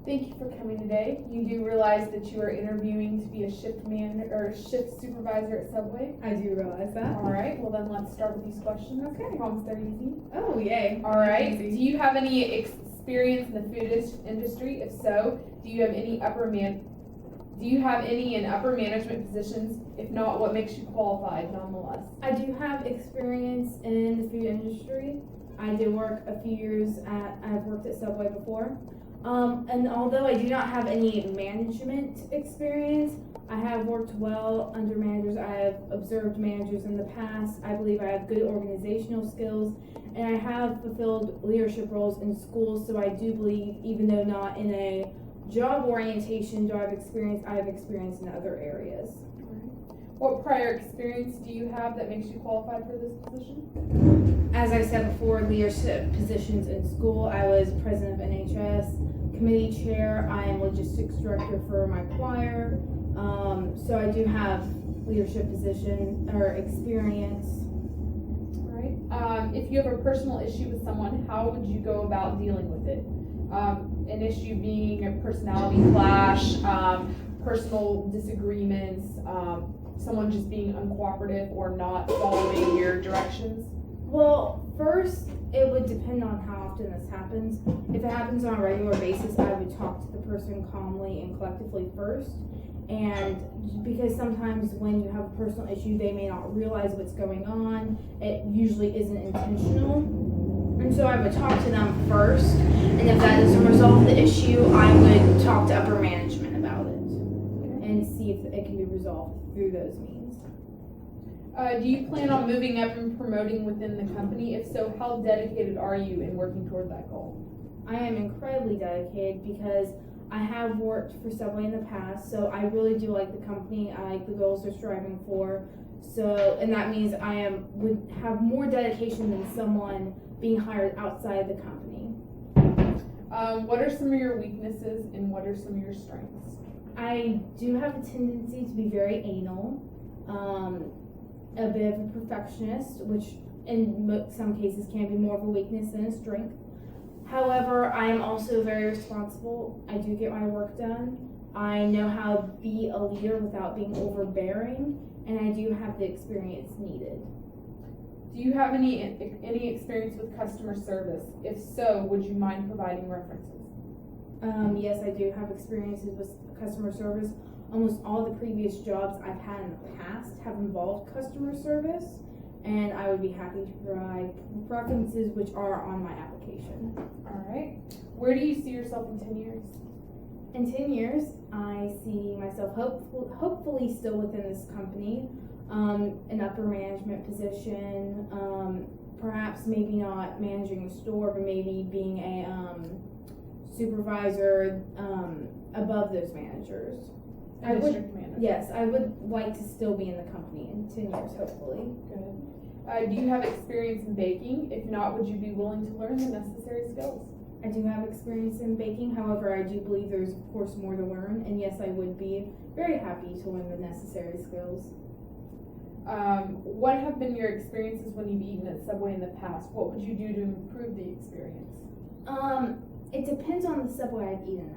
Thank you for coming today. You do realize that you are interviewing to be a shift manager or shift supervisor at Subway? I do realize that. All right, well then let's start with these questions. Okay. Promise they're easy. Oh, yay. All right, Easy. do you have any experience in the food industry? If so, do you have any in upper management positions? If not, what makes you qualified nonetheless? I do have experience in the food industry. I did work a few years I've worked at Subway before. And although I do not have any management experience, I have worked well under managers. I have observed managers in the past. I believe I have good organizational skills, and I have fulfilled leadership roles in schools. So I do believe, even though not in a job orientation do I have experience in other areas. What prior experience do you have that makes you qualified for this position? As I said before, leadership positions in school. I was president of NHS, committee chair. I am logistics director for my choir. So I do have leadership position or experience. All right. If you have a personal issue with someone, how would you go about dealing with it? An issue being a personality clash, personal disagreements, someone just being uncooperative or not following your directions? Well, first, it would depend on how often this happens. If it happens on a regular basis, I would talk to the person calmly and collectively first. And because sometimes when you have a personal issue, they may not realize what's going on. It usually isn't intentional. And so I would talk to them first. And if that doesn't resolve the issue, I would talk to upper management about it and see if it can be resolved through those means. Do you plan on moving up and promoting within the company? If so, how dedicated are you in working toward that goal? I am incredibly dedicated because I have worked for Subway in the past, so I really do like the company. I like the goals they're striving for. So, and that means would have more dedication than someone being hired outside the company. What are some of your weaknesses and what are some of your strengths? I do have a tendency to be very anal, a bit of a perfectionist, which in some cases can be more of a weakness than a strength. However, I am also very responsible. I do get my work done. I know how to be a leader without being overbearing, and I do have the experience needed. Do you have any experience with customer service? If so, would you mind providing references? Yes, I do have experiences with customer service. Almost all the previous jobs I've had in the past have involved customer service, and I would be happy to provide references which are on my application. All right. Where do you see yourself in 10 years? In 10 years, I see myself hopefully still within this company, an upper management position, perhaps maybe not managing a store, but maybe being a supervisor above those managers. District manager. Yes, I would like to still be in the company in 10 years, hopefully. Good. Do you have experience in baking? If not, would you be willing to learn the necessary skills? I do have experience in baking, however, I do believe there's, of course, more to learn, and yes, I would be very happy to learn the necessary skills. What have been your experiences when you've eaten at Subway in the past? What would you do to improve the experience? It depends on the Subway I've eaten at.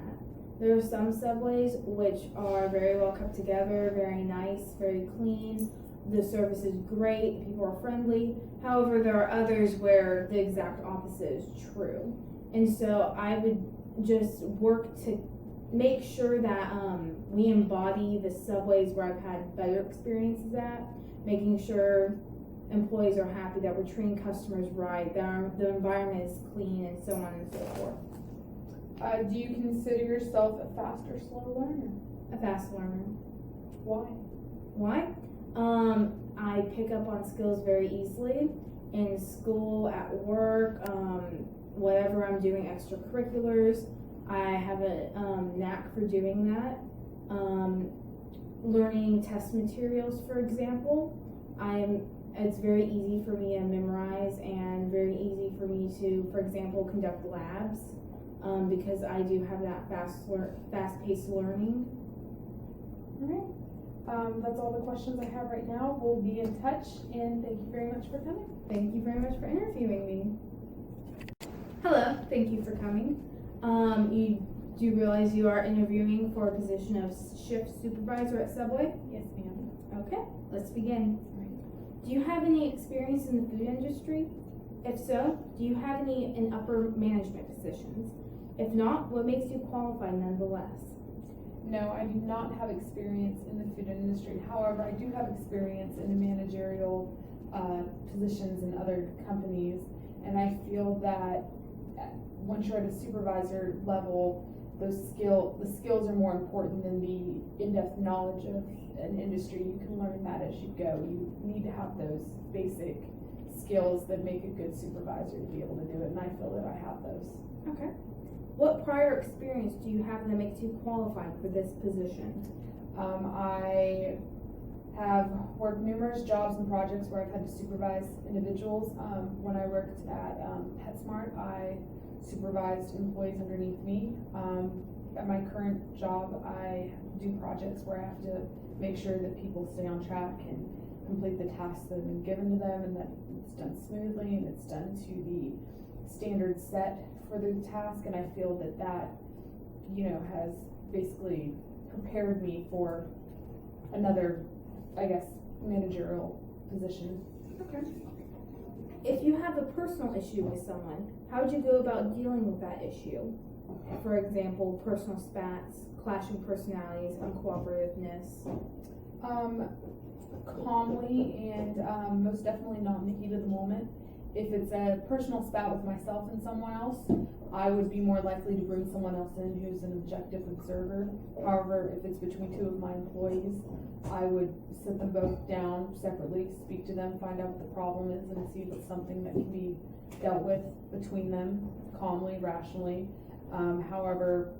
There are some Subways which are very well kept together, very nice, very clean. The service is great, people are friendly. However, there are others where the exact opposite is true. And so I would just work to make sure that we embody the Subways where I've had better experiences at, making sure employees are happy, that we're treating customers right, that the environment is clean, and so on and so forth. Do you consider yourself a fast or slow learner? A fast learner. Why? Why? I pick up on skills very easily in school, at work, whatever I'm doing, extracurriculars. I have a knack for doing that. Learning test materials, for example, it's very easy for me to memorize and very easy for me to, for example, conduct labs. Because I do have that fast-paced learning. All right. That's all the questions I have right now. We'll be in touch, and thank you very much for coming. Thank you very much for interviewing me. Hello, thank you for coming. You Do you realize you are interviewing for a position of shift supervisor at Subway? Yes, ma'am. Okay, let's begin. Do you have any experience in the food industry? If so, do you have any in upper management positions? If not, what makes you qualified nonetheless? No, I do not have experience in the food industry. However, I do have experience in the managerial positions in other companies, and I feel that once you're at a supervisor level, the skills are more important than the in-depth knowledge of an industry. You can learn that as you go. You need to have those basic skills that make a good supervisor to be able to do it, and I feel that I have those. Okay. What prior experience do you have that makes you qualified for this position? I have worked numerous jobs and projects where I've had to supervise individuals. When I worked at PetSmart, I supervised employees underneath me. At my current job, I do projects where I have to make sure that people stay on track and complete the tasks that have been given to them, and that it's done smoothly and it's done to the standards set for the task. And I feel that has basically prepared me for another, I guess, managerial position. Okay. If you have a personal issue with someone, how would you go about dealing with that issue? For example, personal spats, clashing personalities, uncooperativeness. Calmly and most definitely not in the heat of the moment. If it's a personal spat with myself and someone else, I would be more likely to bring someone else in who's an objective observer. However, if it's between two of my employees, I would sit them both down separately, speak to them, find out what the problem is, and see if it's something that can be dealt with between them calmly, rationally. However,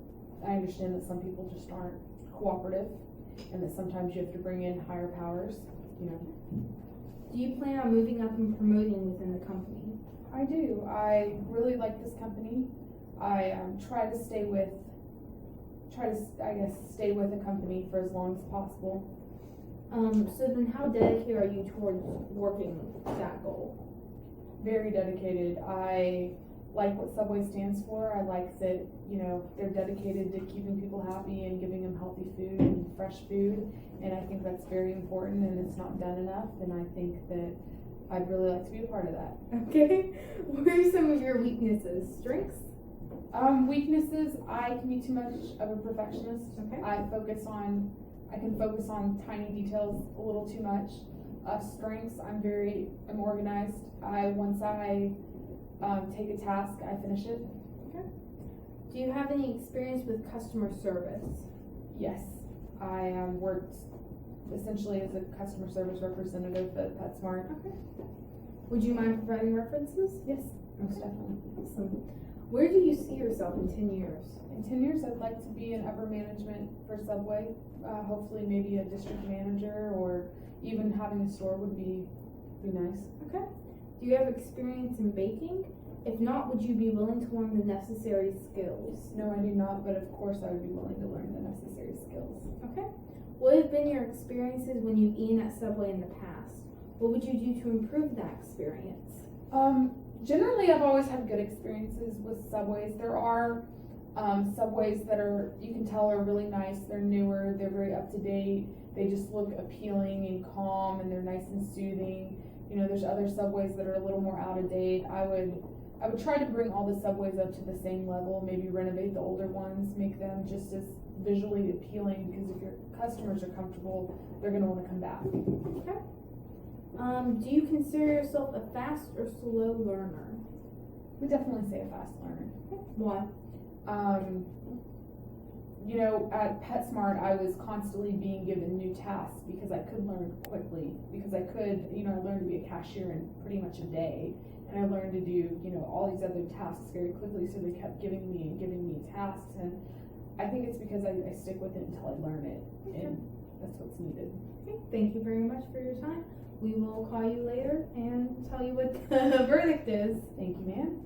I understand that some people just aren't cooperative, and that sometimes you have to bring in higher powers, Do you plan on moving up and promoting within the company? I do. I really like this company. I try to stay with a company for as long as possible. So then how dedicated are you towards working that goal? Very dedicated. I like what Subway stands for. I like that, they're dedicated to keeping people happy and giving them healthy food and fresh food. And I think that's very important, and it's not done enough. And I think that I'd really like to be a part of that. Okay. What are some of your weaknesses? Strengths? Weaknesses, I can be too much of a perfectionist. Okay. I can focus on tiny details a little too much. Strengths, I'm organized. Once I take a task, I finish it. Okay. Do you have any experience with customer service? Yes. I worked essentially as a customer service representative at PetSmart. Okay. Would you mind providing references? Yes, most definitely. Awesome. Where do you see yourself in 10 years? In 10 years, I'd like to be in upper management for Subway. Hopefully maybe a district manager, or even having a store would be nice. Okay. Do you have experience in baking? If not, would you be willing to learn the necessary skills? No, I do not, but of course I would be willing to learn the necessary skills. Okay. What have been your experiences when you've eaten at Subway in the past? What would you do to improve that experience? Generally, I've always had good experiences with Subways. There are Subways that you can tell are really nice. They're newer, they're very up to date. They just look appealing and calm, and they're nice and soothing. There's other Subways that are a little more out of date. I would try to bring all the Subways up to the same level, maybe renovate the older ones, make them just as visually appealing, because if your customers are comfortable, they're going to want to come back. Okay. Do you consider yourself a fast or slow learner? We definitely say a fast learner. Why? At PetSmart, I was constantly being given new tasks because I could learn quickly, because I learned to be a cashier in pretty much a day, and I learned to do, all these other tasks very quickly, so they kept giving me tasks, and I think it's because I stick with it until I learn it, and that's what's needed. Okay. Thank you very much for your time. We will call you later and tell you what the verdict is. Thank you, ma'am.